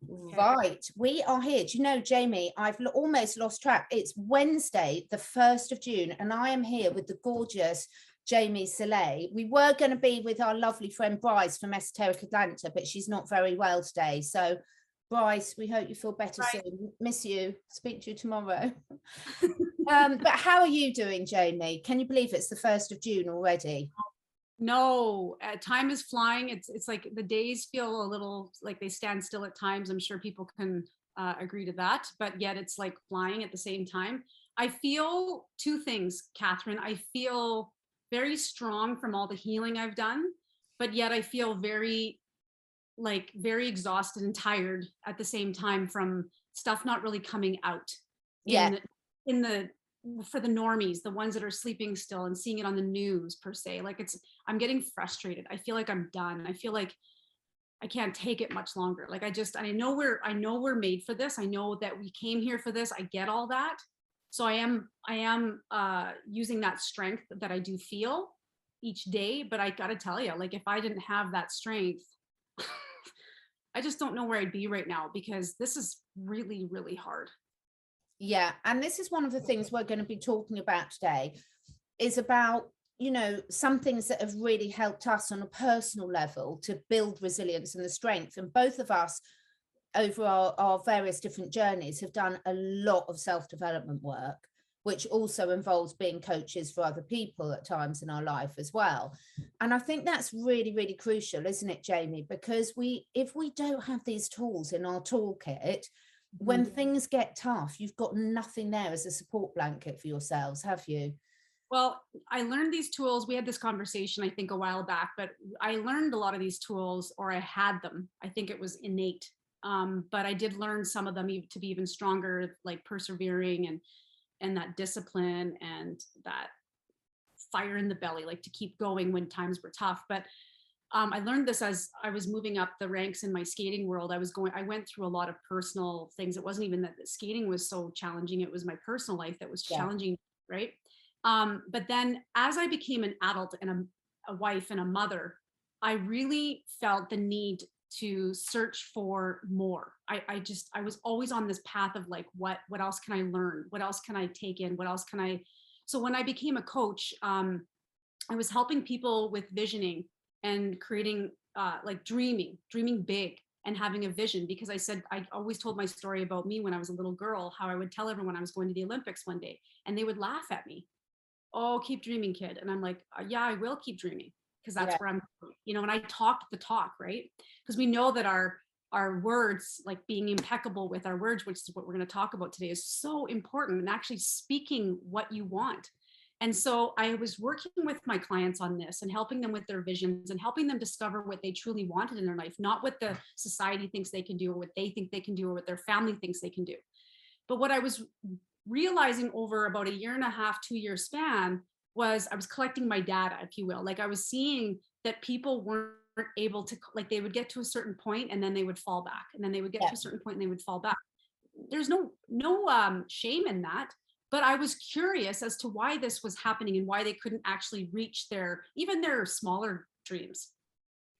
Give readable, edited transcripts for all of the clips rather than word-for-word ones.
Right, we are here. Do you know, Jamie, I've almost lost track. It's Wednesday, the 1st of June, and I am here with the gorgeous Jamie Soleil. We were going to be with our lovely friend Bryce from Esoteric Atlanta, but she's not very well today. So, Bryce, we hope you feel better soon. Miss you. Speak to you tomorrow. But how are you doing, Jamie? Can you believe it's the 1st of June already? No, time is flying. It's like the days feel a little like they stand still at times. I'm sure people can agree to that, but yet it's like flying at the same time. I feel two things, Catherine. I feel very strong from all the healing I've done, but yet I feel very exhausted and tired at the same time from stuff not really coming out in the for the normies, the ones that are sleeping still and seeing it on the news per se. Like I'm getting frustrated. I feel like I'm done. I feel like I can't take it much longer. Like I know we're made for this. I know that we came here for this. I get all that. So I am using that strength that I do feel each day. But I gotta tell you, like if I didn't have that strength, I just don't know where I'd be right now, because this is really, really hard. Yeah, and this is one of the things we're going to be talking about today, is about, you know, some things that have really helped us on a personal level to build resilience and the strength. And both of us over our various different journeys have done a lot of self-development work, which also involves being coaches for other people at times in our life as well. And I think that's really, really crucial, isn't it, Jamie? Because if we don't have these tools in our toolkit, when things get tough, you've got nothing there as a support blanket for yourselves, have you? Well, I learned these tools. We had this conversation, I think, a while back, but I learned a lot of these tools, or I had them. I think it was innate. But I did learn some of them to be even stronger, like persevering and that discipline and that fire in the belly, like to keep going when times were tough. But I learned this as I was moving up the ranks in my skating world. I went through a lot of personal things. It wasn't even that the skating was so challenging. It was my personal life that was challenging, right? But then as I became an adult and a wife and a mother, I really felt the need to search for more. I was always on this path of like, what else can I learn? What else can I take in? What else can I? So when I became a coach, I was helping people with visioning and creating like dreaming big and having a vision, because I always told my story about me when I was a little girl, how I would tell everyone I was going to the Olympics one day and they would laugh at me. Oh, keep dreaming, kid. And I'm like, yeah, I will keep dreaming, because that's where I'm going, you know. And I talked the talk, right? Because we know that our words, like being impeccable with our words, which is what we're going to talk about today, is so important, and actually speaking what you want. And so I was working with my clients on this and helping them with their visions and helping them discover what they truly wanted in their life, not what the society thinks they can do or what they think they can do or what their family thinks they can do. But what I was realizing over about a 1.5 2 year span was I was collecting my data, if you will. Like I was seeing that people weren't able to, like they would get to a certain point and then they would fall back, and then they would get to a certain point and they would fall back. There's no shame in that. But I was curious as to why this was happening and why they couldn't actually reach even their smaller dreams.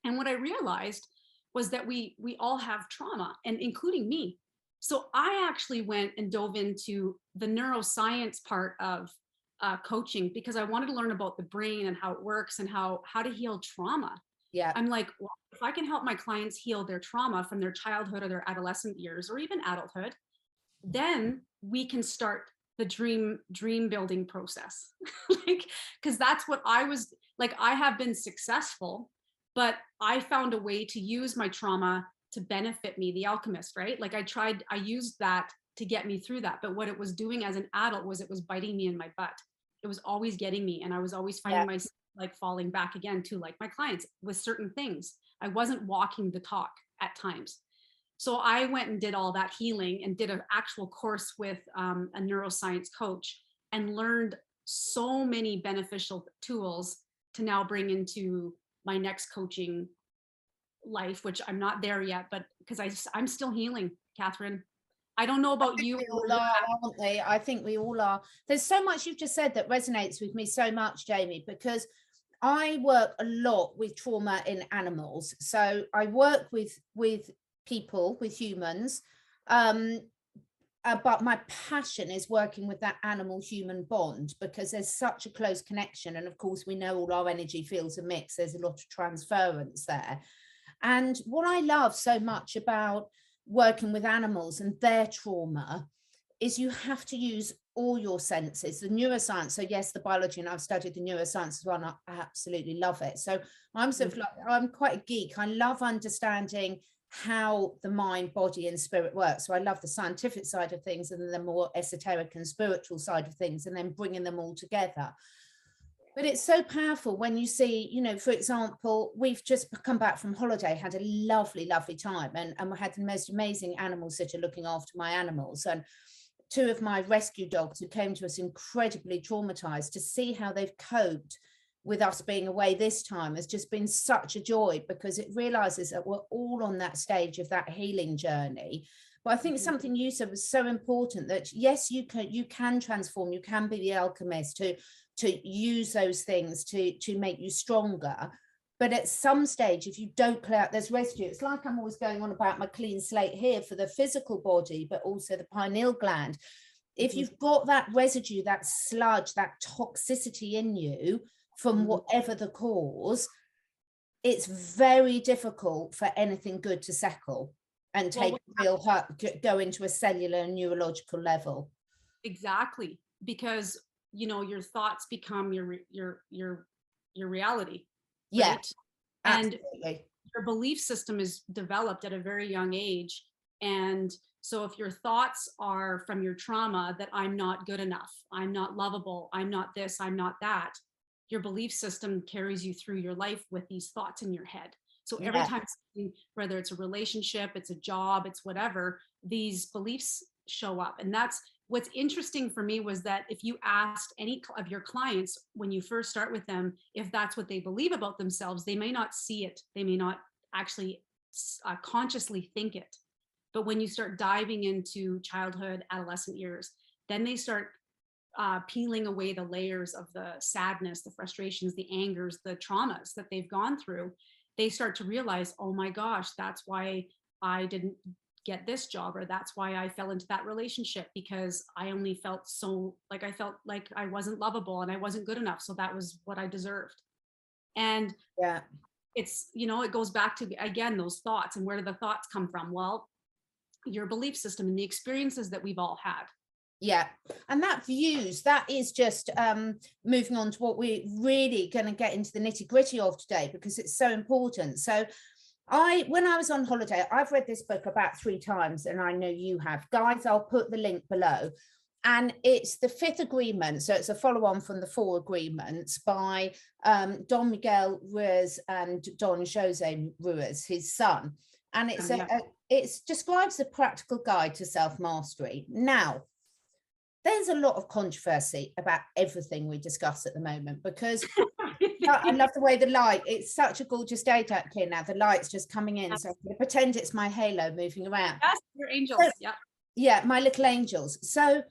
And what I realized was that we all have trauma, and including me. So I actually went and dove into the neuroscience part of coaching, because I wanted to learn about the brain and how it works and how to heal trauma. Yeah. I'm like, well, if I can help my clients heal their trauma from their childhood or their adolescent years or even adulthood, then we can start the dream building process. Like, because that's what I was like. I have been successful, but I found a way to use my trauma to benefit me, the alchemist, right? Like I used that to get me through that. But what it was doing as an adult was it was biting me in my butt. It was always getting me. And I was always finding myself like falling back again to, like my clients with certain things. I wasn't walking the talk at times. So I went and did all that healing and did an actual course with a neuroscience coach and learned so many beneficial tools to now bring into my next coaching life, which I'm not there yet, but because I'm still healing, Catherine. I don't know about you. We all are, aren't we? I think we all are. There's so much you've just said that resonates with me so much, Jamie, because I work a lot with trauma in animals. So I work with people, with humans. But my passion is working with that animal-human bond, because there's such a close connection. And of course, we know all our energy fields are mixed. There's a lot of transference there. And what I love so much about working with animals and their trauma is you have to use all your senses, the neuroscience. So yes, the biology, and I've studied the neuroscience as well, and I absolutely love it. So I'm sort of like, I'm quite a geek. I love understanding how the mind, body, and spirit works. So I love the scientific side of things, and then the more esoteric and spiritual side of things, and then bringing them all together. But it's so powerful when you see, you know, for example, we've just come back from holiday, had a lovely, lovely time, and we had the most amazing animal sitter looking after my animals. And two of my rescue dogs who came to us incredibly traumatized, to see how they've coped with us being away this time has just been such a joy, because it realizes that we're all on that stage of that healing journey. But I think something you said was so important, that yes, you can transform, you can be the alchemist to use those things to make you stronger. But at some stage, if you don't clear out, there's residue. It's like I'm always going on about my clean slate here for the physical body, but also the pineal gland. If you've got that residue, that sludge, that toxicity in you from whatever the cause, it's very difficult for anything good to settle and take real hurt, go into a cellular and neurological level. Exactly, because you know your thoughts become your reality. Yeah, right? absolutely. And your belief system is developed at a very young age. And so if your thoughts are from your trauma, that I'm not good enough, I'm not lovable, I'm not this, I'm not that, your belief system carries you through your life with these thoughts in your head. So every time, whether it's a relationship, it's a job, it's whatever, these beliefs show up. And that's what's interesting for me, was that if you asked any of your clients when you first start with them, if that's what they believe about themselves, they may not see it. They may not actually consciously think it. But when you start diving into childhood, adolescent years, then they start peeling away the layers of the sadness, the frustrations, the angers, the traumas that they've gone through. They start to realize, oh my gosh, that's why I didn't get this job, or that's why I fell into that relationship, because I only felt so like I felt like I wasn't lovable and I wasn't good enough. So that was what I deserved. And yeah, it's, you know, it goes back to, again, those thoughts. And where do the thoughts come from? Well, your belief system and the experiences that we've all had. Yeah, and that is just moving on to what we're really going to get into the nitty gritty of today, because it's so important. So when I was on holiday, I've read this book about 3 times, and I know you have. Guys, I'll put the link below. And it's the 5th agreement. So it's a follow-on from the 4 agreements by Don Miguel Ruiz and Don Jose Ruiz, his son. And it's it describes a practical guide to self-mastery. Now, there's a lot of controversy about everything we discuss at the moment, because I love the way the light, it's such a gorgeous day out here now. The light's just coming in. So I'm going to pretend it's my halo moving around. Yes, your angels. So, yeah, my little angels. So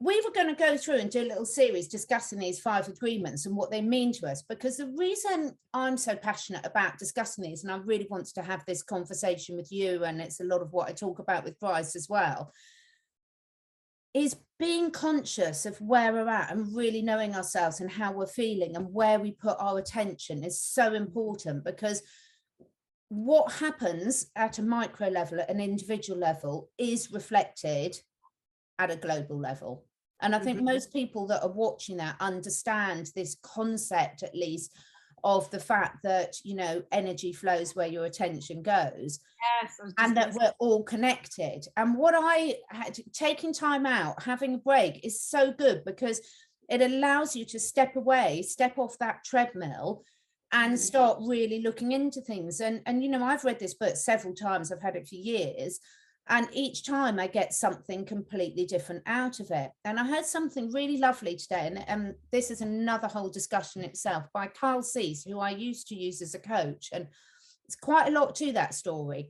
we were going to go through and do a little series discussing these 5 agreements and what they mean to us, because the reason I'm so passionate about discussing these, and I really want to have this conversation with you, and it's a lot of what I talk about with Bryce as well, is being conscious of where we're at and really knowing ourselves and how we're feeling and where we put our attention is so important. Because what happens at a micro level, at an individual level, is reflected at a global level. And I think most people that are watching that understand this concept, at least, of the fact that, you know, energy flows where your attention goes. Yes, and that we're all connected. And what I had, taking time out, having a break, is so good, because it allows you to step away, step off that treadmill, and start really looking into things. And you know, I've read this book several times, I've had it for years, and each time I get something completely different out of it. And I heard something really lovely today, and this is another whole discussion itself, by Carl Cease, who I used to use as a coach. And it's quite a lot to that story,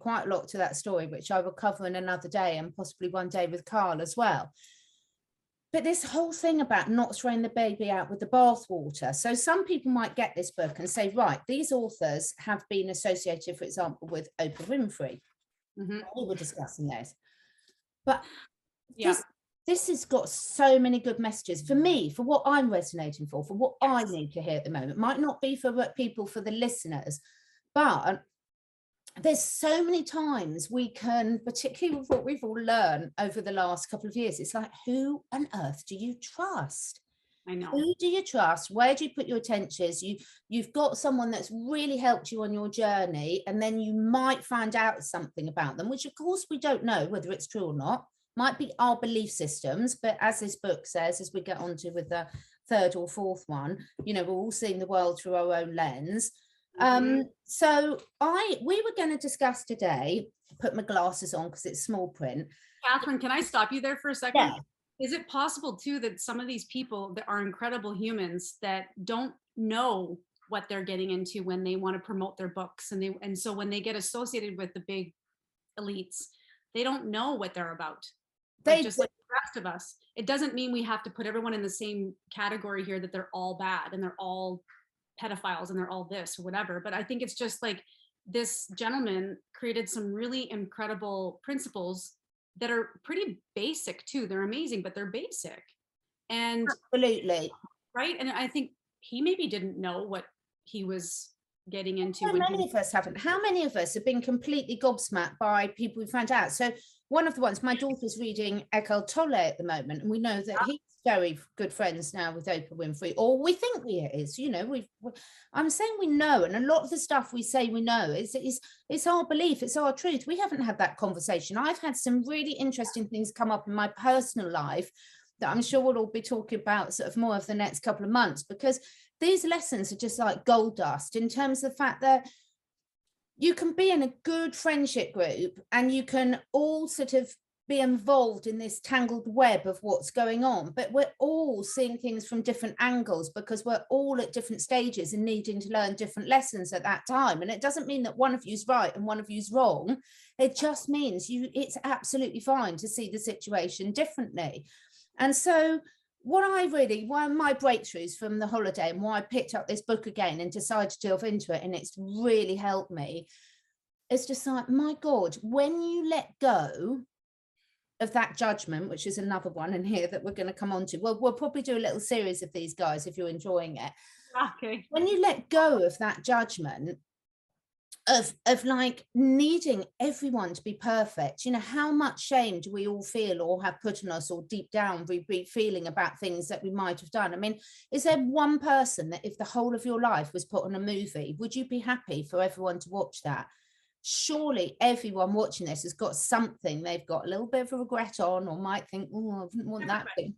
which I will cover in another day, and possibly one day with Carl as well. But this whole thing about not throwing the baby out with the bathwater. So some people might get this book and say, right, these authors have been associated, for example, with Oprah Winfrey. We were discussing those, but Yeah. this has got so many good messages for me, for what I'm resonating for what I need to hear at the moment. Might not be for people, for the listeners, but there's so many times we can, particularly with what we've all learned over the last couple of years, it's like, who on earth do you trust? I know. Who do you trust? Where do you put your attentions? You've got someone that's really helped you on your journey, and then you might find out something about them, which of course we don't know whether it's true or not. Might be our belief systems, but as this book says, as we get onto with the third or fourth one, we're all seeing the world through our own lens. So we were going to discuss today, put my glasses on because it's small print. Catherine, can I stop you there for a second? Yeah. Is it possible too that some of these people that are incredible humans that don't know what they're getting into when they want to promote their books, and so when they get associated with the big elites, they don't know what they're about? Just like the rest of us. It doesn't mean we have to put everyone in the same category here, that they're all bad and they're all pedophiles and they're all this or whatever. But I think it's just like this gentleman created some really incredible principles that are pretty basic too. They're amazing, but they're basic. And absolutely. Right. And I think he maybe didn't know what he was getting into. How many of us haven't? How many of us have been completely gobsmacked by people we found out? So one of the ones, my daughter's reading Eckhart Tolle at the moment, and we know that he's very good friends now with Oprah Winfrey, or we think we is. I'm saying we know, and a lot of the stuff we say we know is our belief, it's our truth. We haven't had that conversation. I've had some really interesting things come up in my personal life that I'm sure we'll all be talking about sort of more of the next couple of months, because these lessons are just like gold dust in terms of the fact that you can be in a good friendship group and you can all sort of be involved in this tangled web of what's going on, but we're all seeing things from different angles because we're all at different stages and needing to learn different lessons at that time. And it doesn't mean that one of you's right and one of you's wrong. It just means it's absolutely fine to see the situation differently. And so one of my breakthroughs from the holiday, and why I picked up this book again and decided to delve into it, and it's really helped me, it's just like, my God, when you let go of that judgment, which is another one in here that we're going to come on to. Well, we'll probably do a little series of these, guys, if you're enjoying it. Okay. When you let go of that judgment of like needing everyone to be perfect, how much shame do we all feel or have put on us, or deep down we be feeling about things that we might have done? I mean, is there one person that if the whole of your life was put on a movie, would you be happy for everyone to watch that? Surely everyone watching this has got something they've got a little bit of a regret on, or might think, oh, I didn't want that thing.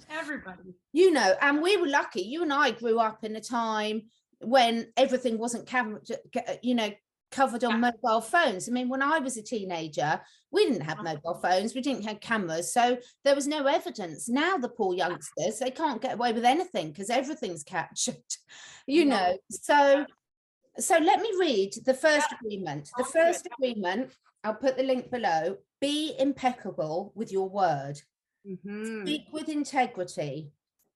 Everybody. And we were lucky. You and I grew up in a time when everything wasn't covered on mobile phones. I mean, when I was a teenager, we didn't have mobile phones, we didn't have cameras, so there was no evidence. Now the poor youngsters, they can't get away with anything because everything's captured, So let me read the first agreement. The first agreement, I'll put the link below. Be impeccable with your word. Speak with integrity.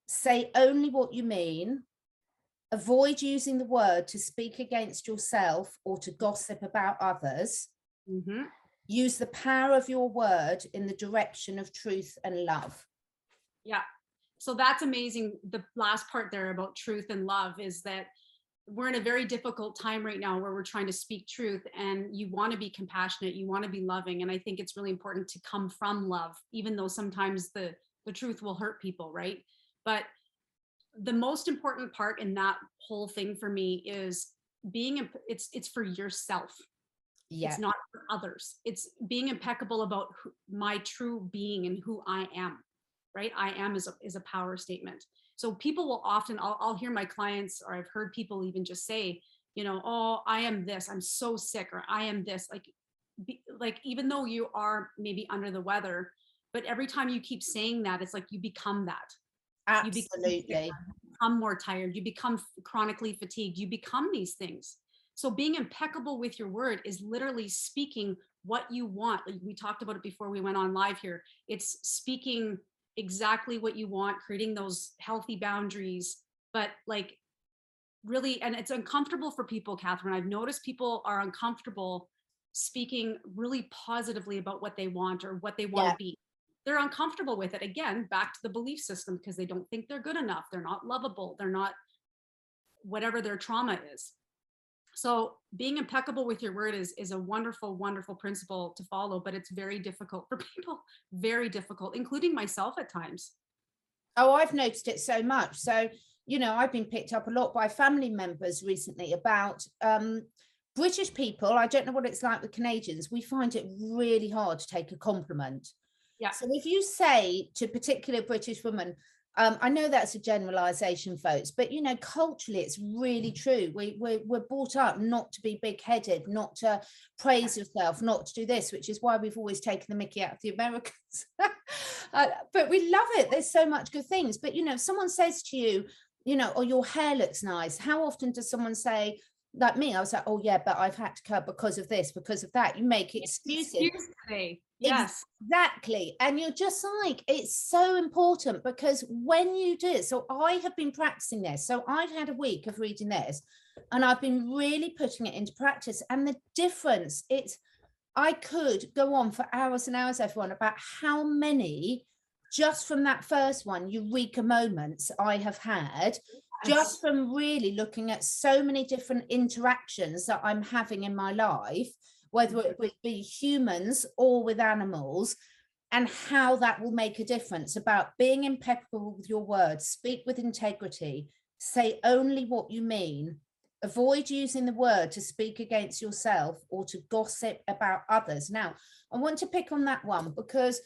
Say only what you mean. Avoid using the word to speak against yourself or to gossip about others. Use the power of your word in the direction of truth and love. Yeah. So that's amazing. The last part there about truth and love is that we're in a very difficult time right now where we're trying to speak truth, and you want to be compassionate, you want to be loving. And I think it's really important to come from love, even though sometimes the truth will hurt people, right? But the most important part in that whole thing for me is it's for yourself. Yeah. It's not for others. It's being impeccable about my true being and who I am, right? I am is a power statement. So people will often, I'll hear my clients, or I've heard people even just say, oh, I am this, I'm so sick, or I am this, like even though you are maybe under the weather, but every time you keep saying that, it's like you become that. Absolutely. You become more tired, you become chronically fatigued, you become these things. So being impeccable with your word is literally speaking what you want. Like we talked about it before we went on live here. It's speaking exactly what you want, creating those healthy boundaries, but like really, and it's uncomfortable for people, Catherine. I've noticed people are uncomfortable speaking really positively about what they want or what they want to be. They're uncomfortable with it. Again, back to the belief system, because they don't think they're good enough. They're not lovable. They're not whatever their trauma is. So being impeccable with your word is a wonderful, wonderful principle to follow, but it's very difficult for people, very difficult, including myself at times. Oh, I've noticed it so much. So, you know, I've been picked up a lot by family members recently about British people. I don't know what it's like with Canadians. We find it really hard to take a compliment. Yeah. So if you say to a particular British woman, I know that's a generalization, folks, but, you know, culturally, it's really true. We're brought up not to be big-headed, not to praise yourself, not to do this, which is why we've always taken the mickey out of the Americans. But we love it. There's so much good things. But, you know, if someone says to you, you know, oh, your hair looks nice. How often does someone say, like me, I was like, oh, yeah, but I've had to cut because of this, because of that. You make excuses. Excuse today. Yes, exactly. And you're just like, it's so important, because when you do it, so I have been practicing this. So I've had a week of reading this and I've been really putting it into practice. And the difference, I could go on for hours and hours, everyone, about how many, just from that first one, eureka moments I have had, just from really looking at so many different interactions that I'm having in my life, whether it would be humans or with animals, and how that will make a difference about being impeccable with your words, speak with integrity, say only what you mean, avoid using the word to speak against yourself or to gossip about others. Now, I want to pick on that one, because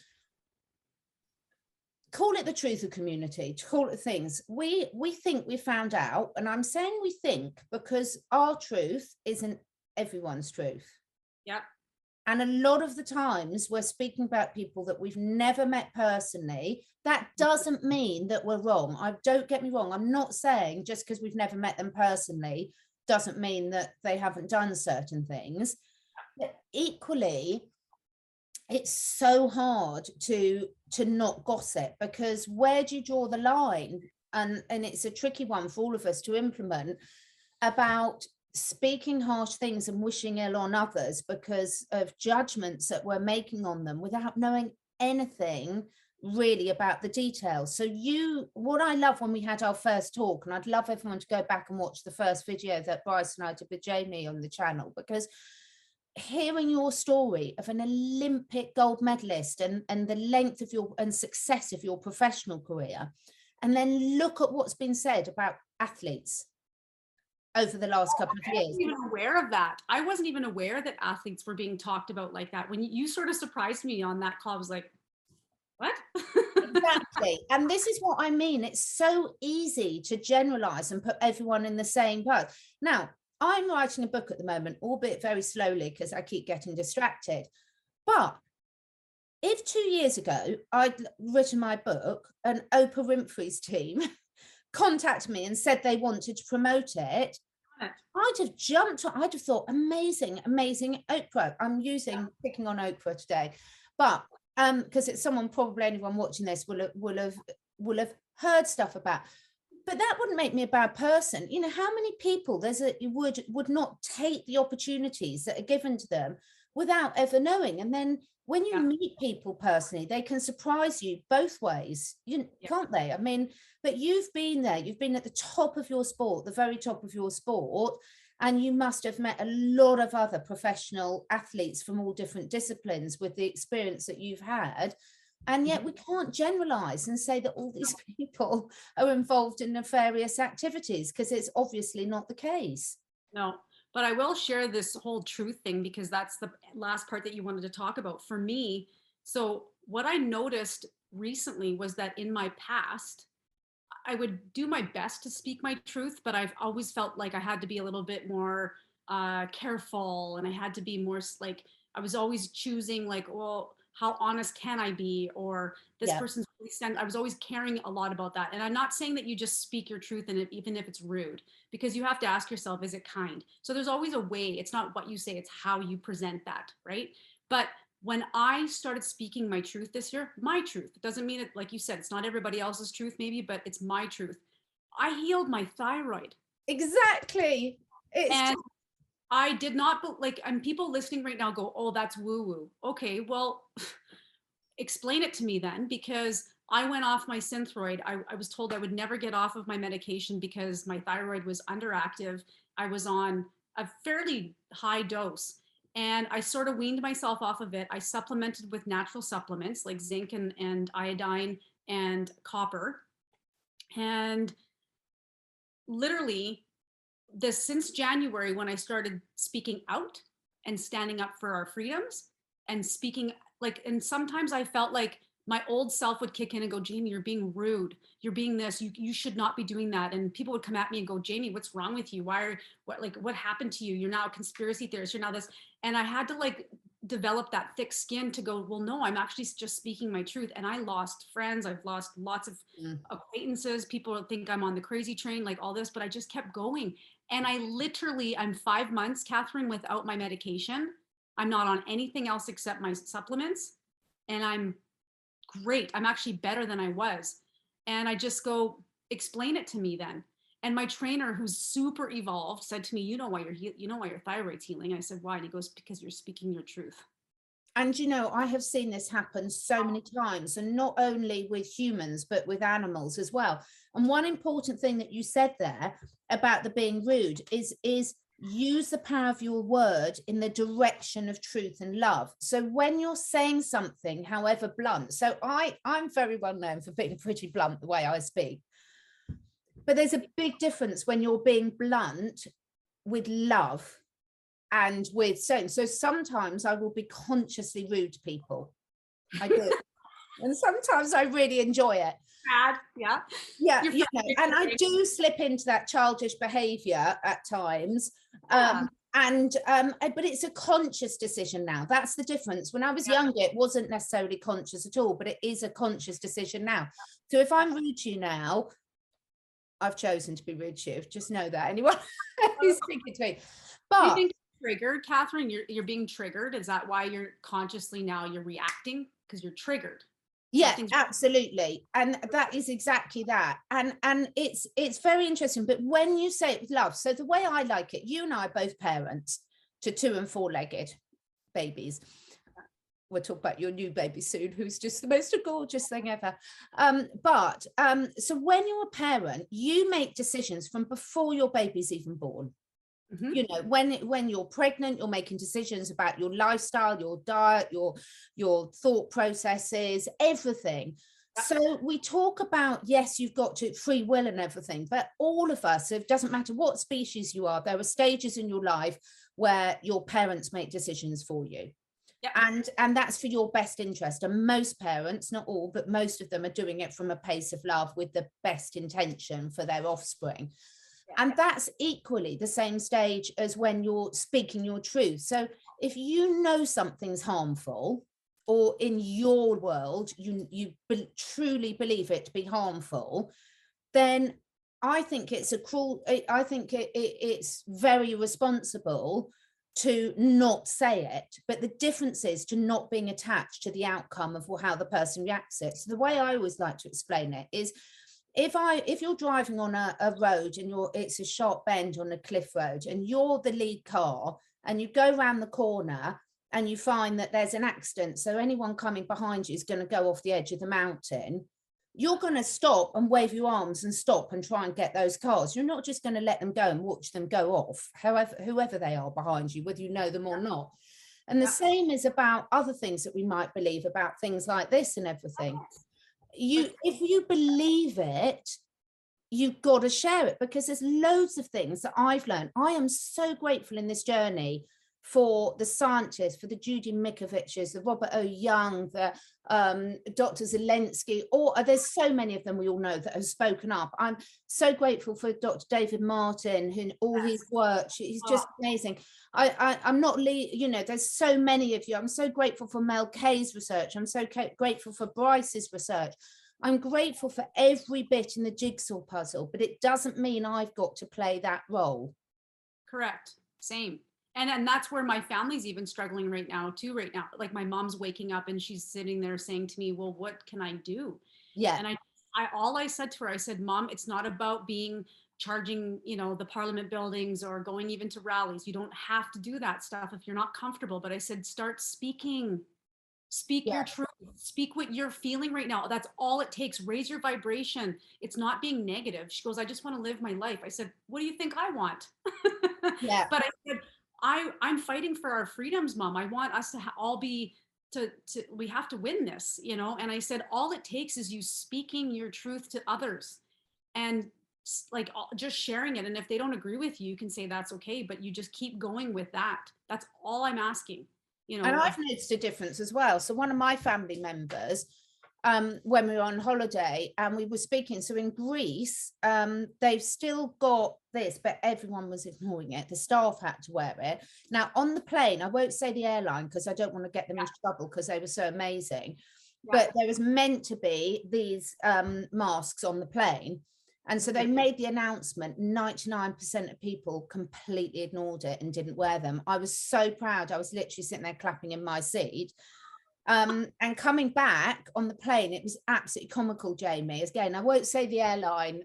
call it the truth of community, to call it things. We think we found out, and I'm saying we think because our truth isn't everyone's truth. Yep. And a lot of the times we're speaking about people that we've never met personally. That doesn't mean that we're wrong. Don't get me wrong. I'm not saying just because we've never met them personally doesn't mean that they haven't done certain things. But equally, it's so hard to not gossip, because where do you draw the line? And it's a tricky one for all of us to implement, about speaking harsh things and wishing ill on others because of judgments that we're making on them without knowing anything really about the details. So what I love when we had our first talk, and I'd love everyone to go back and watch the first video that Bryce and I did with Jamie on the channel, because hearing your story of an Olympic gold medalist and the length of your and success of your professional career, and then look at what's been said about athletes over the last couple of years. I wasn't even aware of that. I wasn't even aware that athletes were being talked about like that. When you sort of surprised me on that call, I was like, what? Exactly. And this is what I mean. It's so easy to generalize and put everyone in the same boat. Now, I'm writing a book at the moment, albeit very slowly because I keep getting distracted. But if 2 years ago I'd written my book and Oprah Winfrey's team contacted me and said they wanted to promote it, I'd have jumped. I'd have thought, amazing, amazing Oprah. I'm picking on Oprah today, but because it's someone, probably anyone watching this will have heard stuff about. But that wouldn't make me a bad person. You know, how many people would not take the opportunities that are given to them without ever knowing? And then when you meet people personally, they can surprise you both ways, can't they? I mean, but you've been there, you've been at the top of your sport, the very top of your sport, and you must have met a lot of other professional athletes from all different disciplines with the experience that you've had. And yet we can't generalize and say that all these people are involved in nefarious activities, because it's obviously not the case. No, but I will share this whole truth thing, because that's the last part that you wanted to talk about for me. So what I noticed recently was that in my past, I would do my best to speak my truth, but I've always felt like I had to be a little bit more careful, and I had to be more like, I was always choosing like, well, how honest can I be? Or this person's really I was always caring a lot about that. And I'm not saying that you just speak your truth in it, even if it's rude, because you have to ask yourself, is it kind? So there's always a way. It's not what you say, it's how you present that, right? But when I started speaking my truth this year, my truth, it doesn't mean it, like you said, it's not everybody else's truth maybe, but it's my truth. I healed my thyroid. Exactly. I did not, like, and people listening right now go, oh, that's woo woo. Okay, well, explain it to me then, because I went off my Synthroid. I was told I would never get off of my medication because my thyroid was underactive. I was on a fairly high dose and I sort of weaned myself off of it. I supplemented with natural supplements like zinc and iodine and copper. And literally, this since January, when I started speaking out and standing up for our freedoms and speaking, like, and sometimes I felt like my old self would kick in and go, Jamie, you're being rude. You're being this, you should not be doing that. And people would come at me and go, Jamie, what's wrong with you? What happened to you? You're now a conspiracy theorist. You're now this. And I had to like develop that thick skin to go, well, no, I'm actually just speaking my truth. And I lost friends. I've lost lots of acquaintances. People think I'm on the crazy train, like all this, but I just kept going. And I'm 5 months, Catherine, without my medication. I'm not on anything else except my supplements. And I'm great. I'm actually better than I was. And I just go, explain it to me then. And my trainer, who's super evolved, said to me, you know why your thyroid's healing? I said, why? And he goes, because you're speaking your truth. And you know, I have seen this happen so many times, and not only with humans, but with animals as well. And one important thing that you said there about the being rude is use the power of your word in the direction of truth and love. So when you're saying something, however blunt, so I'm very well known for being pretty blunt the way I speak, but there's a big difference when you're being blunt with love and with saying. So sometimes I will be consciously rude to people. I do. And sometimes I really enjoy it. Yeah, you know, and I do slip into that childish behavior at times. But it's a conscious decision now. That's the difference. When I was younger, it wasn't necessarily conscious at all, but it is a conscious decision now. So if I'm rude to you now, I've chosen to be rude to you. Just know that, anyone who's speaking to me. But you think triggered, Catherine? You're being triggered. Is that why you're consciously now you're reacting? Because you're triggered. Yeah, absolutely. And that is exactly that. And it's very interesting. But when you say it with love, so the way I like it, you and I are both parents to 2- and 4-legged babies. We'll talk about your new baby soon, who's just the most gorgeous thing ever. So when you're a parent, you make decisions from before your baby's even born. Mm-hmm. You know, when you're pregnant, you're making decisions about your lifestyle, your diet, your thought processes, everything. So we talk about, yes, you've got to free will and everything, but all of us, it doesn't matter what species you are, there are stages in your life where your parents make decisions for you. Yep. And that's for your best interest. And most parents, not all, but most of them are doing it from a place of love with the best intention for their offspring. And that's equally the same stage as when you're speaking your truth. So if you know something's harmful, or in your world, you truly believe it to be harmful, then I think it's it's very irresponsible to not say it. But the difference is to not being attached to the outcome of how the person reacts it. So the way I always like to explain it is, if you're driving on a road and it's a sharp bend on a cliff road and you're the lead car and you go around the corner and you find that there's an accident, so anyone coming behind you is going to go off the edge of the mountain, you're going to stop and wave your arms and stop and try and get those cars. You're not just going to let them go and watch them go off, whoever they are behind you, whether you know them or not. And the same is about other things that we might believe about things like this and everything. If you believe it, you've got to share it, because there's loads of things that I've learned. I am so grateful in this journey for the scientists, for the Judy Mikoviches, the Robert O. Young, the Dr. Zelensky, or there's so many of them we all know that have spoken up. I'm so grateful for Dr. David Martin, who all his work, he's just amazing. I'm not, there's so many of you. I'm so grateful for Mel Kay's research. I'm so grateful for Bryce's research. I'm grateful for every bit in the jigsaw puzzle, but it doesn't mean I've got to play that role. Correct. Same. And that's where my family's even struggling right now. Like my mom's waking up and she's sitting there saying to me, well, what can I do? Yeah. And all I said to her, I said, Mom, it's not about being charging, the parliament buildings or going even to rallies. You don't have to do that stuff if you're not comfortable. But I said, start speaking. Speak your truth. Speak what you're feeling right now. That's all it takes. Raise your vibration. It's not being negative. She goes, I just want to live my life. I said, what do you think I want? Yeah. But I said, I'm fighting for our freedoms, Mom. I want us to all be we have to win this, And I said, all it takes is you speaking your truth to others and like just sharing it. And if they don't agree with you, you can say that's okay, but you just keep going with that. That's all I'm asking. And I've noticed a difference as well. So one of my family members, when we were on holiday and we were speaking, so in Greece, they've still got this, but everyone was ignoring it. The staff had to wear it. Now on the plane, I won't say the airline because I don't want to get them into trouble because they were so amazing. But there was meant to be these masks on the plane. And so they made the announcement, 99% of people completely ignored it and didn't wear them. I was so proud. I was literally sitting there clapping in my seat. And coming back on the plane, it was absolutely comical, Jamie. Again, I won't say the airline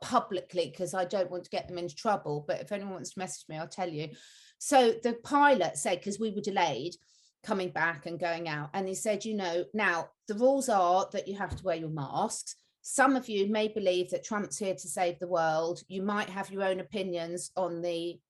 publicly because I don't want to get them into trouble. But if anyone wants to message me, I'll tell you. So the pilot said, because we were delayed coming back and going out, and he said, now the rules are that you have to wear your masks. Some of you may believe that Trump's here to save the world. You might have your own opinions on the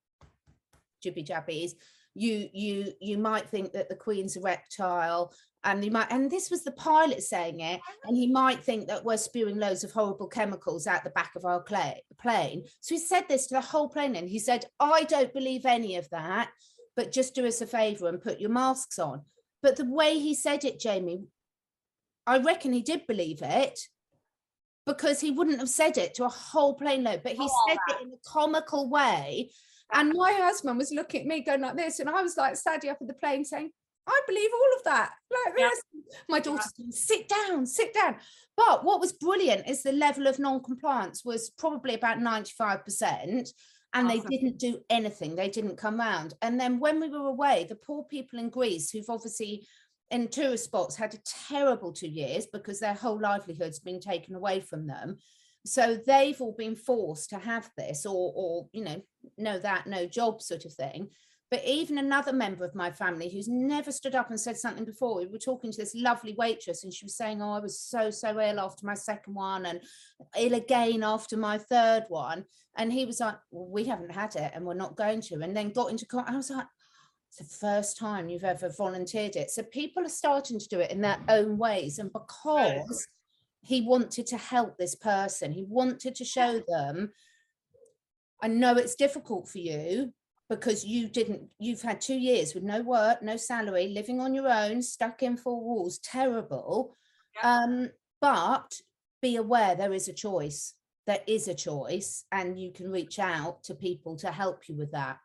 jibby jabbies. You might think that the Queen's a reptile, and this was the pilot saying it, and he might think that we're spewing loads of horrible chemicals out the back of our plane. So he said this to the whole plane, and he said, I don't believe any of that, but just do us a favor and put your masks on. But the way he said it, Jamie, I reckon he did believe it, because he wouldn't have said it to a whole plane load, but he said it in a comical way. And my husband was looking at me going like this, and I was like standing up at the plane saying, I believe all of that, like this. My daughter's saying, sit down, sit down. But what was brilliant is the level of non-compliance was probably about 95%, and they didn't do anything. They didn't come round. And then when we were away, the poor people in Greece, who've obviously in tourist spots had a terrible 2 years because their whole livelihood's been taken away from them. So they've all been forced to have this or no job sort of thing. But even another member of my family who's never stood up and said something before, we were talking to this lovely waitress and she was saying, I was so ill after my second one and ill again after my third one. And he was like, well, we haven't had it and we're not going to. And then got into, I was like, it's the first time you've ever volunteered it. So people are starting to do it in their own ways. And because he wanted to help this person, he wanted to show them, I know it's difficult for you because you've had 2 years with no work, no salary, living on your own, stuck in four walls, terrible. But be aware there is a choice. There is a choice, and you can reach out to people to help you with that.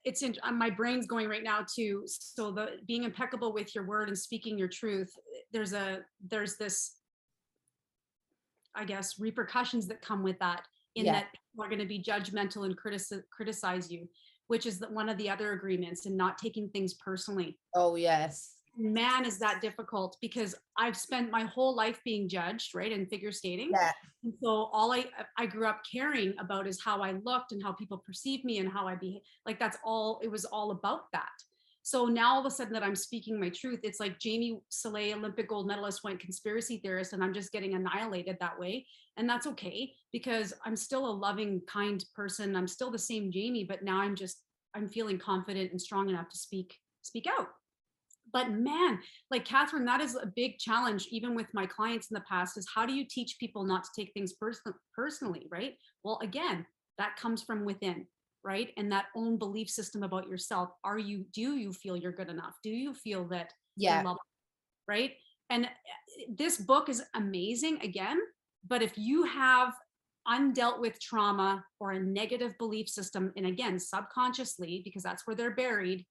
It's in my brain's going right now too. So being impeccable with your word and speaking your truth, there's this, I guess, repercussions that come with that, that people are going to be judgmental and criticize you, which is one of the other agreements, and not taking things personally. Oh, yes. Man, is that difficult, because I've spent my whole life being judged, right, and figure skating. And so all I grew up caring about is how I looked and how people perceive me and how I behave. Like that's all, it was all about that. So now all of a sudden that I'm speaking my truth, it's like Jamie Salé, Olympic gold medalist, went conspiracy theorist, and I'm just getting annihilated that way. And that's okay, because I'm still a loving, kind person. I'm still the same Jamie, but now I'm feeling confident and strong enough to speak out. But man, like Catherine, that is a big challenge, even with my clients in the past, is how do you teach people not to take things personally, right? Well, again, that comes from within, right? And that own belief system about yourself. Do you feel you're good enough? Do you feel that you're loved, right? And this book is amazing, again, but if you have undealt with trauma or a negative belief system, and again, subconsciously, because that's where they're buried,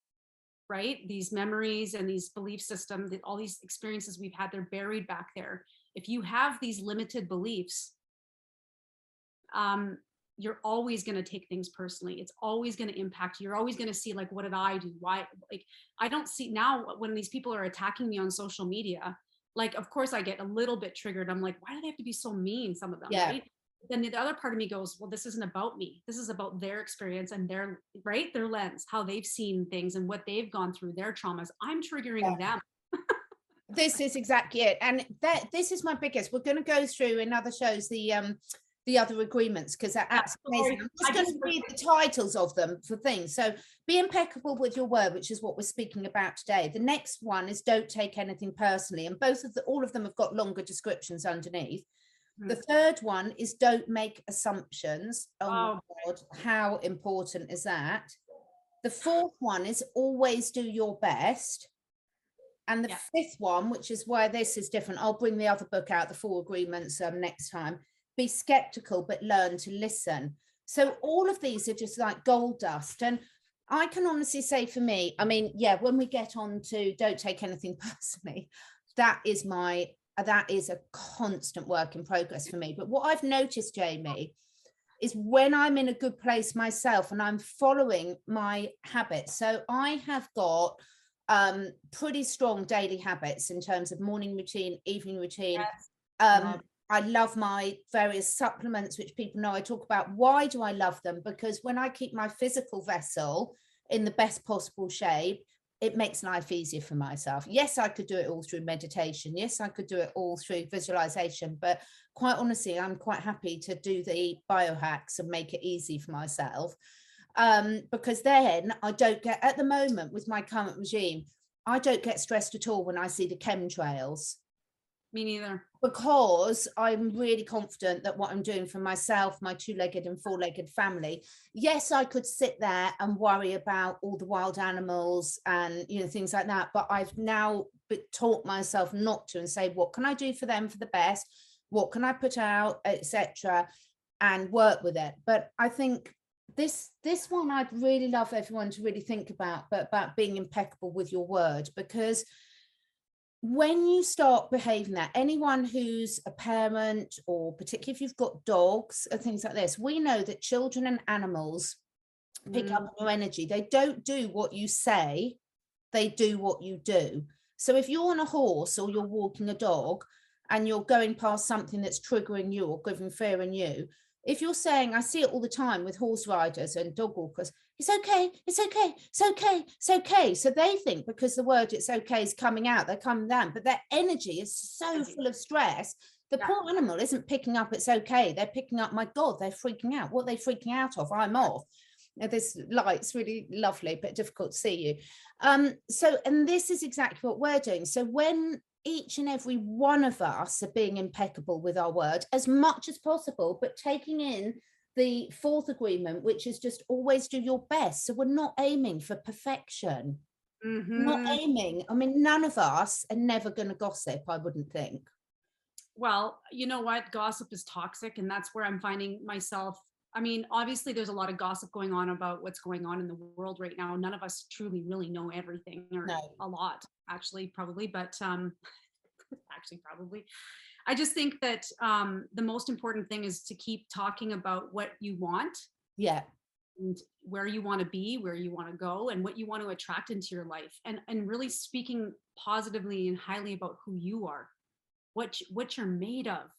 right? These memories and these belief systems, all these experiences we've had, they're buried back there. If you have these limited beliefs, you're always going to take things personally. It's always going to impact you. You're always going to see, like, what did I do? Why? Like, I don't see now when these people are attacking me on social media, like, of course I get a little bit triggered. I'm like, why do they have to be so mean? Some of them, right? then the other part of me goes, well, this isn't about me. This is about their experience and their, right, their lens, how they've seen things and what they've gone through, their traumas. I'm triggering them. This is exactly it. And this is my biggest, we're going to go through in other shows the other agreements, because that's amazing. I'm just going to read the titles of them for things. So be impeccable with your word, which is what we're speaking about today. The next one is don't take anything personally. And all of them have got longer descriptions underneath. The third one is don't make assumptions. Oh my God, how important is that? The fourth one is always do your best. And the fifth one, which is why this is different, I'll bring the other book out, the 4 agreements, next time. Be skeptical, but learn to listen. So all of these are just like gold dust. And I can honestly say for me, I mean, yeah, when we get on to don't take anything personally, that is a constant work in progress for me. But what I've noticed, Jamie, is when I'm in a good place myself and I'm following my habits. So I have got pretty strong daily habits in terms of morning routine, evening routine. I love my various supplements, which people know I talk about. Why do I love them? Because when I keep my physical vessel in the best possible shape, it makes life easier for myself. Yes, I could do it all through meditation. Yes, I could do it all through visualization. But quite honestly, I'm quite happy to do the biohacks and make it easy for myself. Because then I don't get, at the moment with my current regime, I don't get stressed at all when I see the chemtrails. Me neither. Because I'm really confident that what I'm doing for myself, my 2-legged and 4-legged family, yes, I could sit there and worry about all the wild animals and, you know, things like that. But I've now taught myself not to, and say, what can I do for them for the best? What can I put out, etc., and work with it. But I think this one I'd really love everyone to really think about, but about being impeccable with your word, because when you start behaving that, anyone who's a parent, or particularly if you've got dogs or things like this, we know that children and animals pick up on your energy. They don't do what you say, they do what you do. So if you're on a horse or you're walking a dog and you're going past something that's triggering you or giving fear in you, if you're saying, I see it all the time with horse riders and dog walkers, it's okay, it's okay, it's okay, it's okay. So they think because the word it's okay is coming out, they're coming down, but their energy is so full of stress. The poor animal isn't picking up it's okay. They're picking up, my God, they're freaking out. What are they freaking out of? I'm off. Now, this light's really lovely, but difficult to see you. And this is exactly what we're doing. So when each and every one of us are being impeccable with our word as much as possible, but taking in the 4th agreement, which is just always do your best. So we're not aiming for perfection. Not aiming. I mean, none of us are never going to gossip, I wouldn't think. Well, you know what? Gossip is toxic. And that's where I'm finding myself. I mean, obviously, there's a lot of gossip going on about what's going on in the world right now. None of us truly really know everything, or a lot, actually, probably. But actually, probably. I just think that the most important thing is to keep talking about what you want. Yeah. And where you want to be, where you want to go, and what you want to attract into your life. And really speaking positively and highly about who you are, what you're made of,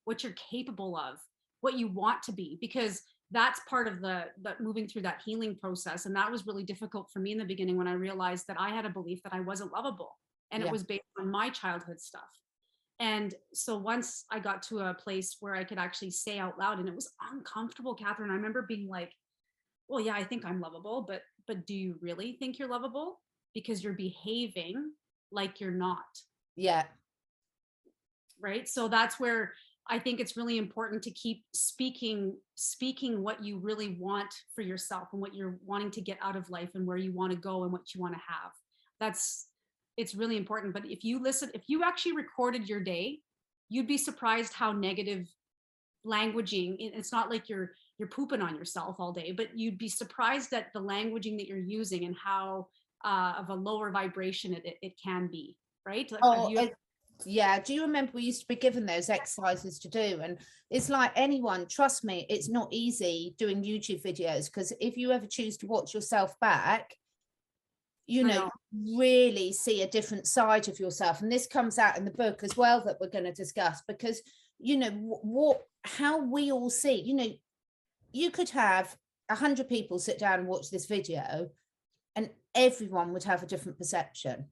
what you're capable of, what you want to be, because that's part of the moving through that healing process. And that was really difficult for me in the beginning, when I realized that I had a belief that I wasn't lovable, and it was based on my childhood stuff. And so once I got to a place where I could actually say out loud, and it was uncomfortable, Catherine, I remember being like, well, yeah, I think I'm lovable, but do you really think you're lovable? Because you're behaving like you're not. Yeah. Right. So that's where I think it's really important to keep speaking what you really want for yourself, and what you're wanting to get out of life, and where you want to go, and what you want to have. It's really important. But if you actually recorded your day, you'd be surprised how negative languaging, it's not like you're pooping on yourself all day, but you'd be surprised at the languaging that you're using, and how of a lower vibration it can be, right? Like, yeah. Do you remember we used to be given those exercises to do? And it's like, anyone, trust me, it's not easy doing YouTube videos, because if you ever choose to watch yourself back, you know, really see a different side of yourself. And this comes out in the book as well that we're going to discuss, because you know, how we all see, you know, you could have 100 people sit down and watch this video and everyone would have a different perception.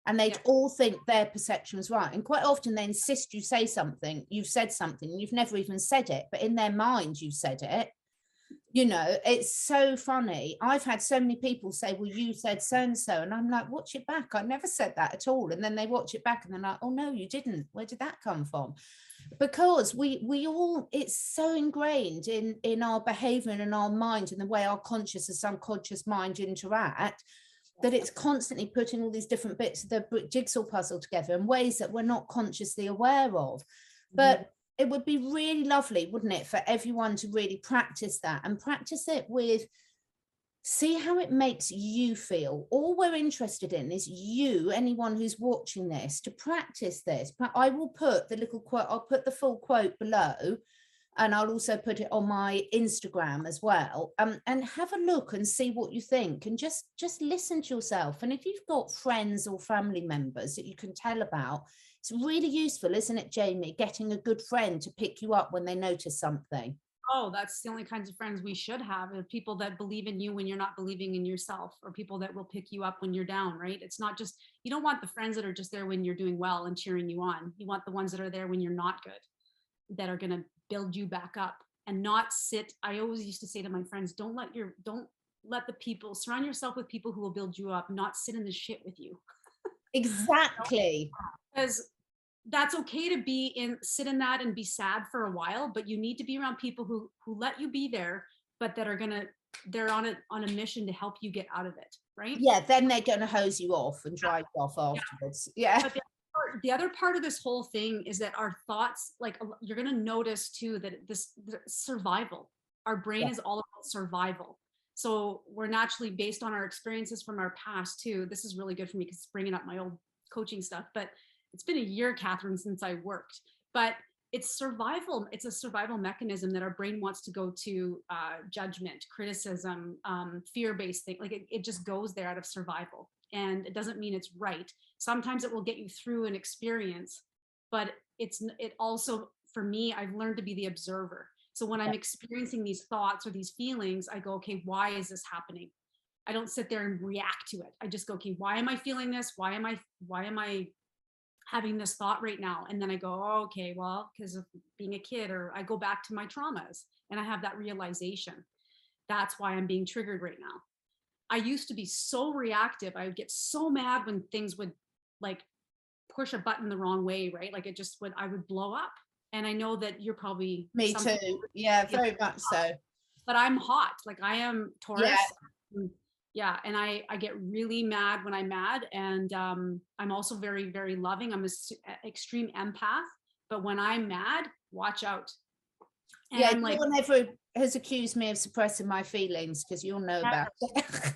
And they'd all think their perception was right. And quite often they insist you say something, you've said something, and you've never even said it, but in their mind you've said it. You know, it's so funny. I've had so many people say, well, you said so-and-so. And I'm like, watch it back. I never said that at all. And then they watch it back and they're like, oh, no, you didn't. Where did that come from? Because we all, it's so ingrained in our behavior and in our mind and the way our conscious and subconscious mind interact, that it's constantly putting all these different bits of the jigsaw puzzle together in ways that we're not consciously aware of. But it would be really lovely, wouldn't it, for everyone to really practice that and practice it with, see how it makes you feel. All we're interested in is you, anyone who's watching this, to practice this. But I will put the little quote, I'll put the full quote below, and I'll also put it on my Instagram as well, and have a look and see what you think, and just listen to yourself. And if you've got friends or family members that you can tell about, it's really useful, isn't it, Jamie, getting a good friend to pick you up when they notice something. Oh, that's the only kinds of friends we should have, are people that believe in you when you're not believing in yourself, or people that will pick you up when you're down, right? It's not just, you don't want the friends that are just there when you're doing well and cheering you on. You want the ones that are there when you're not good, that are going to build you back up and not sit. I always used to say to my friends, don't let the people, surround yourself with people who will build you up, not sit in the shit with you. Exactly. Because that's okay to sit in that and be sad for a while, but you need to be around people who let you be there, but that are they're on a mission to help you get out of it, right? Yeah, then they're gonna hose you off and drive you off afterwards. Yeah. But the other part of this whole thing is that our thoughts, like, you're gonna notice too that the survival, our brain is all about survival. So we're naturally, based on our experiences from our past too, this is really good for me because it's bringing up my old coaching stuff, but it's been a year, Catherine, since I worked, but it's survival. It's a survival mechanism that our brain wants to go to, judgment, criticism, fear-based thing. Like it just goes there out of survival, and it doesn't mean it's right. Sometimes it will get you through an experience, but it also, for me, I've learned to be the observer. So when I'm experiencing these thoughts or these feelings, I go, okay, why is this happening? I don't sit there and react to it. I just go, okay, why am I feeling this? Why am I having this thought right now? And then I go, oh, okay, well, because of being a kid, or I go back to my traumas and I have that realization. That's why I'm being triggered right now. I used to be so reactive. I would get so mad when things would like push a button the wrong way, right? Like I would blow up. And I know that you're probably— Me too. Yeah, very much so. But I'm hot. Like, I am Taurus. Yeah. And I get really mad when I'm mad. And I'm also very, very loving. I'm an extreme empath. But when I'm mad, watch out. And yeah, I'm no like, one ever has accused me of suppressing my feelings, because you'll know about it.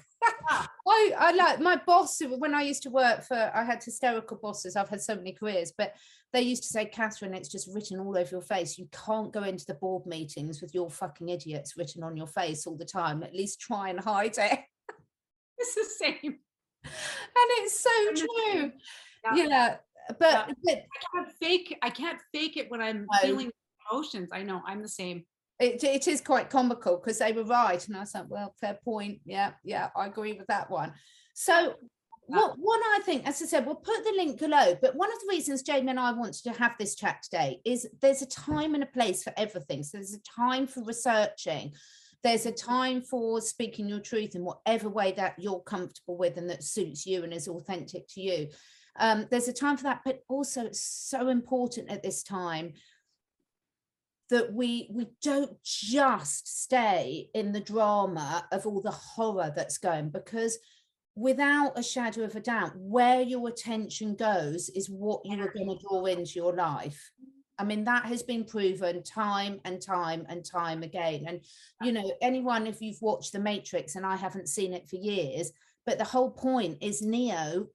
I like my boss, when I used to work for, I had hysterical bosses. I've had so many careers, but they used to say, Catherine, it's just written all over your face. You can't go into the board meetings with your fucking idiots written on your face all the time. At least try and hide it. It's the same. And it's so true. Yeah. But I can't fake it when I'm feeling emotions. I know, I'm the same. It is quite comical, because they were right, and I was like, well, fair point. Yeah, I agree with that one. So what I think, as I said, we'll put the link below, but one of the reasons Jamie and I wanted to have this chat today is there's a time and a place for everything. So there's a time for researching, there's a time for speaking your truth in whatever way that you're comfortable with and that suits you and is authentic to you. There's a time for that, but also it's so important at this time that we don't just stay in the drama of all the horror that's going, because without a shadow of a doubt, where your attention goes is what you are going to draw into your life. I mean, that has been proven time and time and time again. And, you know, anyone, if you've watched The Matrix, and I haven't seen it for years, but the whole point is Neo,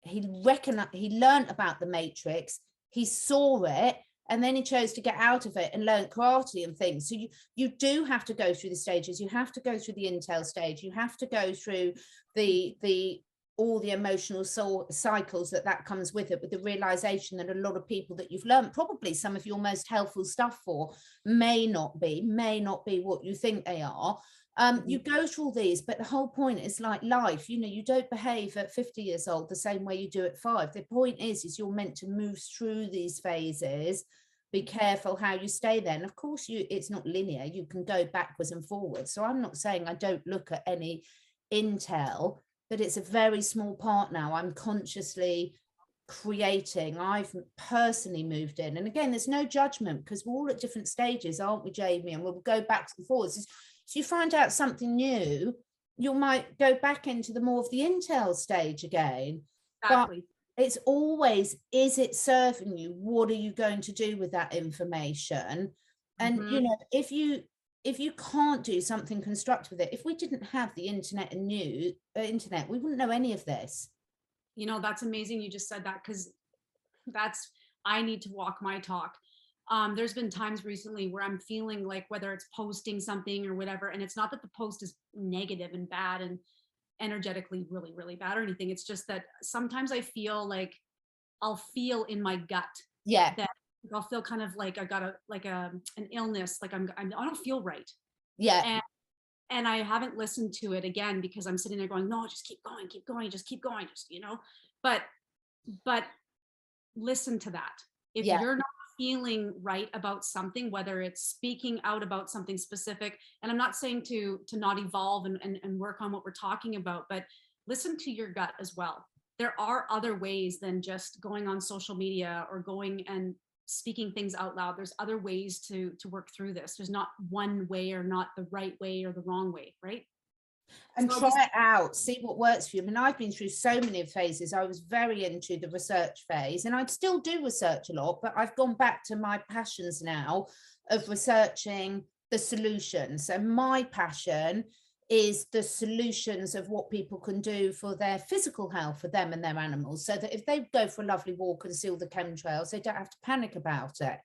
he learned about the Matrix, he saw it, and then he chose to get out of it and learn karate and things. So you do have to go through the stages. You have to go through the intel stage. You have to go through the all the emotional cycles that comes with it, with the realization that a lot of people that you've learned probably some of your most helpful stuff for may not be what you think they are. You go through all these, but the whole point is like life, you know, you don't behave at 50 years old the same way you do at 5. The point is you're meant to move through these phases. Be careful how you stay there. And of course, it's not linear. You can go backwards and forwards. So I'm not saying I don't look at any intel, but it's a very small part now. I'm consciously creating. I've personally moved in. And again, there's no judgment because we're all at different stages, aren't we, Jamie? And we'll go back and forwards. So you find out something new, you might go back into the more of the intel stage again. Exactly. But it's always, is it serving you? What are you going to do with that information? And you know, if you can't do something constructive with it, if we didn't have the internet and internet, we wouldn't know any of this. You know, that's amazing you just said that, because I need to walk my talk. There's been times recently where I'm feeling like, whether it's posting something or whatever, and it's not that the post is negative and bad and energetically really, really bad or anything. It's just that sometimes I feel like I'll feel in my gut that I'll feel kind of like I got an illness, like I don't feel right. And I haven't listened to it again because I'm sitting there going, no, just keep going, just keep going, just, you know, but listen to that. If you're not feeling right about something, whether it's speaking out about something specific, and I'm not saying to not evolve and work on what we're talking about, but listen to your gut as well. There are other ways than just going on social media or going and speaking things out loud. There's other ways to work through this. There's not one way, or not the right way or the wrong way, right? And so try it out, see what works for you. I mean, I've been through so many phases. I was very into the research phase, and I'd still do research a lot, but I've gone back to my passions now of researching the solutions. So my passion is the solutions of what people can do for their physical health, for them and their animals, so that if they go for a lovely walk and see all the chemtrails, they don't have to panic about it,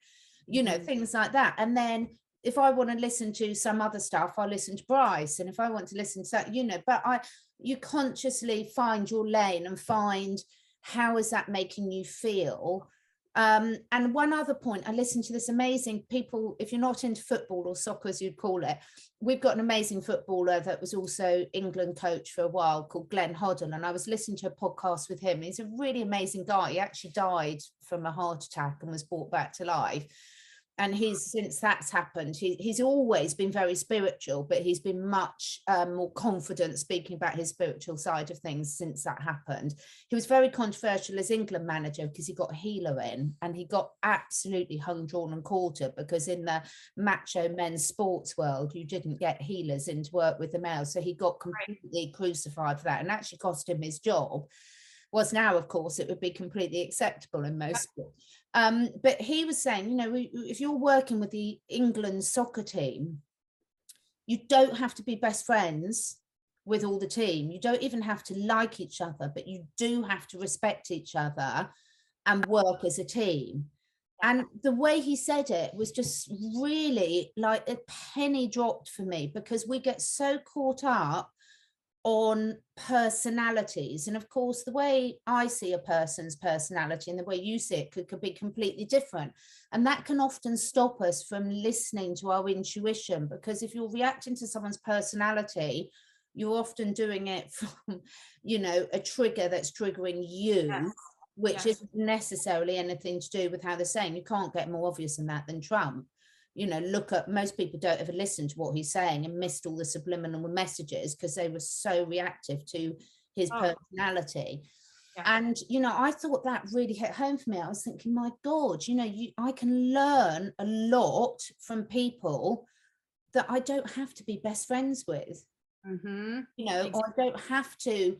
you know, things like that. And then if I want to listen to some other stuff, I'll listen to Bryce. And if I want to listen to that, you know, but you consciously find your lane and find how is that making you feel. And one other point, I listened to this amazing people, if you're not into football or soccer as you'd call it, we've got an amazing footballer that was also England coach for a while called Glenn Hoddle. And I was listening to a podcast with him. He's a really amazing guy. He actually died from a heart attack and was brought back to life. And since that's happened, he's always been very spiritual, but he's been much more confident speaking about his spiritual side of things since that happened. He was very controversial as England manager because he got a healer in, and he got absolutely hung, drawn and quartered, because in the macho men's sports world, you didn't get healers in to work with the males. So he got completely crucified for that, and actually cost him his job. Was now, of course, it would be completely acceptable in most sports. But he was saying, you know, if you're working with the England soccer team, you don't have to be best friends with all the team. You don't even have to like each other, but you do have to respect each other and work as a team. And the way he said it was just really like a penny dropped for me, because we get so caught up on personalities. And of course, the way I see a person's personality and the way you see it could be completely different. And that can often stop us from listening to our intuition, because if you're reacting to someone's personality, you're often doing it from, you know, a trigger that's triggering you, which isn't necessarily anything to do with how they're saying. You can't get more obvious than that than Trump. You know, look at, most people don't ever listen to what he's saying and missed all the subliminal messages because they were so reactive to his personality. And, you know, I thought that really hit home for me. I was thinking, my God, you know, I can learn a lot from people that I don't have to be best friends with, you know, or I don't have to,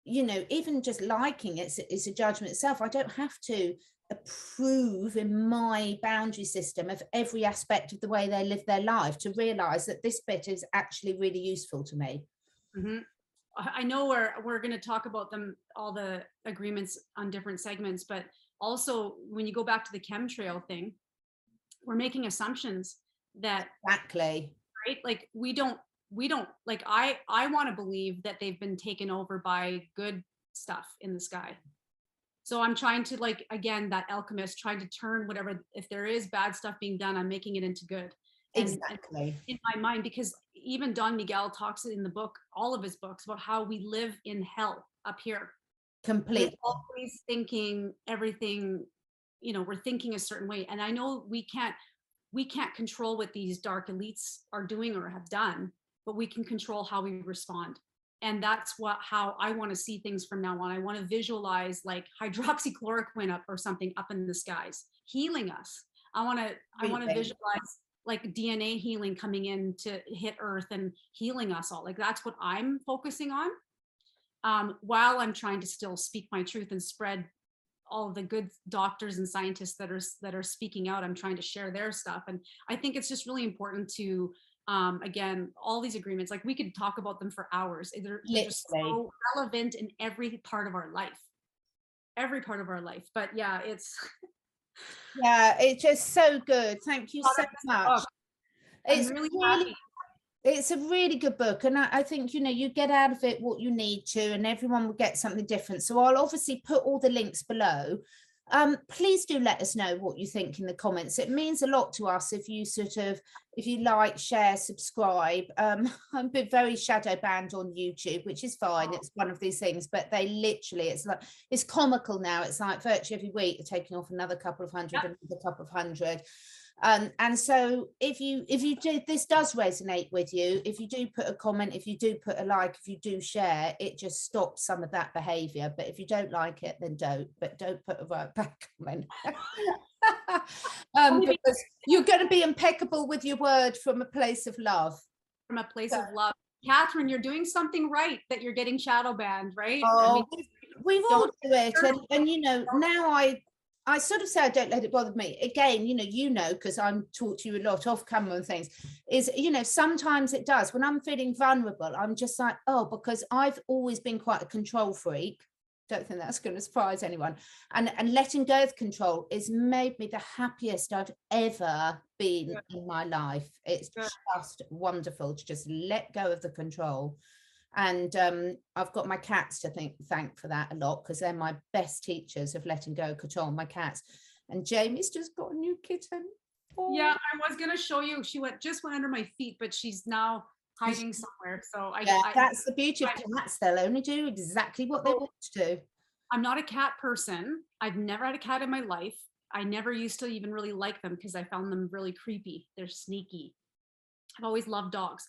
you know, even just liking it's a judgment itself. I don't have to approve in my boundary system of every aspect of the way they live their life to realize that this bit is actually really useful to me. I know we're going to talk about them, all the agreements on different segments, but also when you go back to the chemtrail thing, we're making assumptions that right, like we don't we don't, like, I want to believe that they've been taken over by good stuff in the sky. So I'm trying to, like, again, that alchemist, trying to turn whatever, if there is bad stuff being done, I'm making it into good. And Exactly. in my mind, because even Don Miguel talks in the book, all of his books, about how we live in hell up here. Completely. We're always thinking everything, you know, we're thinking a certain way. And I know we can't control what these dark elites are doing or have done, but we can control how we respond. And that's how I want to see things from now on. I want to visualize like hydroxychloroquine up or something up in the skies, healing us. I want to visualize like DNA healing coming in to hit Earth and healing us all. Like that's what I'm focusing on, while I'm trying to still speak my truth and spread all of the good doctors and scientists that are speaking out. I'm trying to share their stuff. And I think it's just really important to, again, all these agreements, like we could talk about them for hours. They're just so relevant in every part of our life, But yeah, it's just so good. Thank you so much. It's really happy. It's a really good book, and I think, you know, you get out of it what you need to, and everyone will get something different. So I'll obviously put all the links below. Please do let us know what you think in the comments. It means a lot to us if you if you like, share, subscribe. I'm been very shadow banned on YouTube, which is fine. It's one of these things, but they literally, it's comical now. It's like virtually every week they're taking off another couple of hundred, another couple of hundred. And so if you do, this does resonate with you, if you do put a comment, if you do put a like, if you do share, it just stops some of that behavior. But if you don't like it, then don't put a right back comment. Because you're going to be impeccable with your word from a place of love. From a place of love. Catherine, you're doing something right that you're getting shadow banned, right? Oh, I mean, we've all do it. And you know, now I sort of say I don't let it bother me. Again, you know, because I'm taught you a lot off camera and things, is, you know, sometimes it does. When I'm feeling vulnerable, I'm just like, oh, because I've always been quite a control freak. Don't think that's going to surprise anyone. And letting go of control has made me the happiest I've ever been in my life. It's just wonderful to just let go of the control. And I've got my cats to thank for that a lot, because they're my best teachers of letting go of control, my cats. And Jamie's just got a new kitten. Oh. Yeah, I was going to show you. She just went under my feet, but she's now hiding somewhere. So that's the beauty of cats. They'll only do exactly what they want to do. I'm not a cat person. I've never had a cat in my life. I never used to even really like them because I found them really creepy. They're sneaky. I've always loved dogs.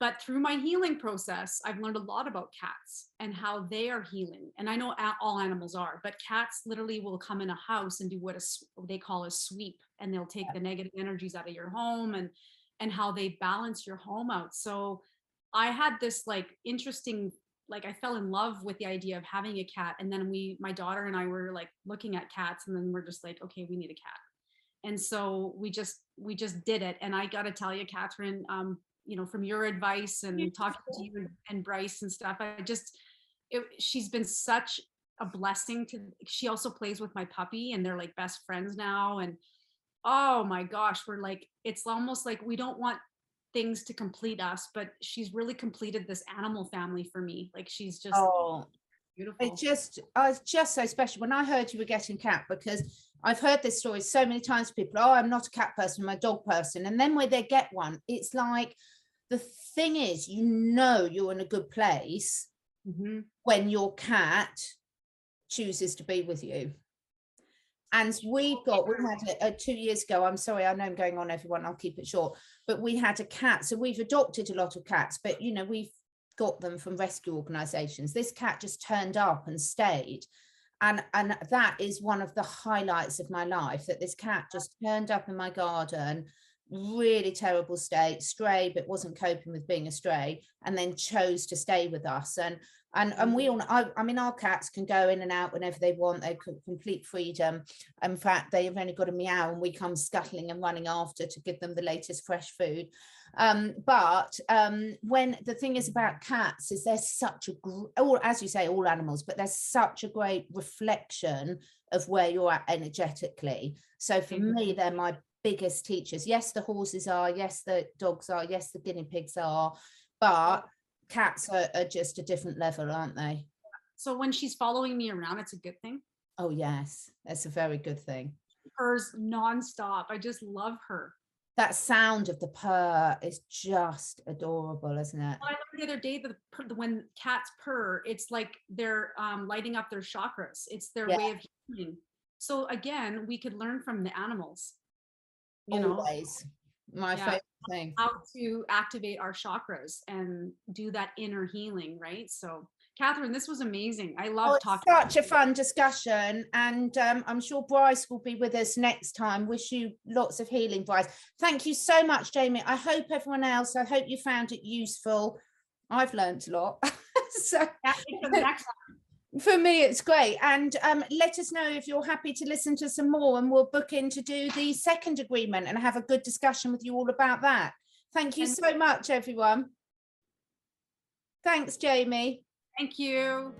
But through my healing process, I've learned a lot about cats and how they are healing. And I know all animals are, but cats literally will come in a house and do what they call a sweep, and they'll take the negative energies out of your home and how they balance your home out. So I had this like interesting, like I fell in love with the idea of having a cat. And then my daughter and I were like looking at cats, and then we're just like, okay, we need a cat. And so we just did it. And I got to tell you, Catherine, you know, from your advice and talking to you and Bryce and stuff, she's been such a blessing she also plays with my puppy, and they're like best friends now. And oh my gosh, we're like, it's almost like we don't want things to complete us, but she's really completed this animal family for me. Like she's just beautiful. It's just so special. When I heard you were getting cat, because I've heard this story so many times, people, oh, I'm not a cat person, I'm a dog person. And then when they get one, it's like, the thing is, you know, you're in a good place when your cat chooses to be with you. And we had 2 years ago, I'm sorry, I know I'm going on, everyone, I'll keep it short, but we had a cat. So we've adopted a lot of cats, but, you know, we've got them from rescue organizations. This cat just turned up and stayed. And that is one of the highlights of my life, that this cat just turned up in my garden, really terrible state, stray, but wasn't coping with being a stray, and then chose to stay with us. And we all, I mean, our cats can go in and out whenever they want. They've got complete freedom. In fact, they've only got a meow, and we come scuttling and running after to give them the latest fresh food. But when the thing is about cats is they're such or as you say, all animals, but they're such a great reflection of where you're at energetically. So for me, they're my biggest teachers. Yes, the horses are, yes, the dogs are, yes, the guinea pigs are, but cats are just a different level, aren't they? So when she's following me around, it's a good thing. Oh yes, that's a very good thing. Purrs nonstop. I just love her. That sound of the purr is just adorable, isn't it? Well, I learned the other day that when cats purr, it's like they're lighting up their chakras. It's their way of healing. So again, we could learn from the animals. Always my favorite thing. How to activate our chakras and do that inner healing, right? So Catherine, this was amazing. I love talking. Such a fun discussion, and I'm sure Bryce will be with us next time. Wish you lots of healing, Bryce. Thank you so much, Jamie. I hope everyone else, I hope you found it useful. I've learned a lot. So for the next time. For me, it's great. And let us know if you're happy to listen to some more, and we'll book in to do the second agreement and have a good discussion with you all about that. Thank you so much, everyone. Thanks, Jamie. Thank you.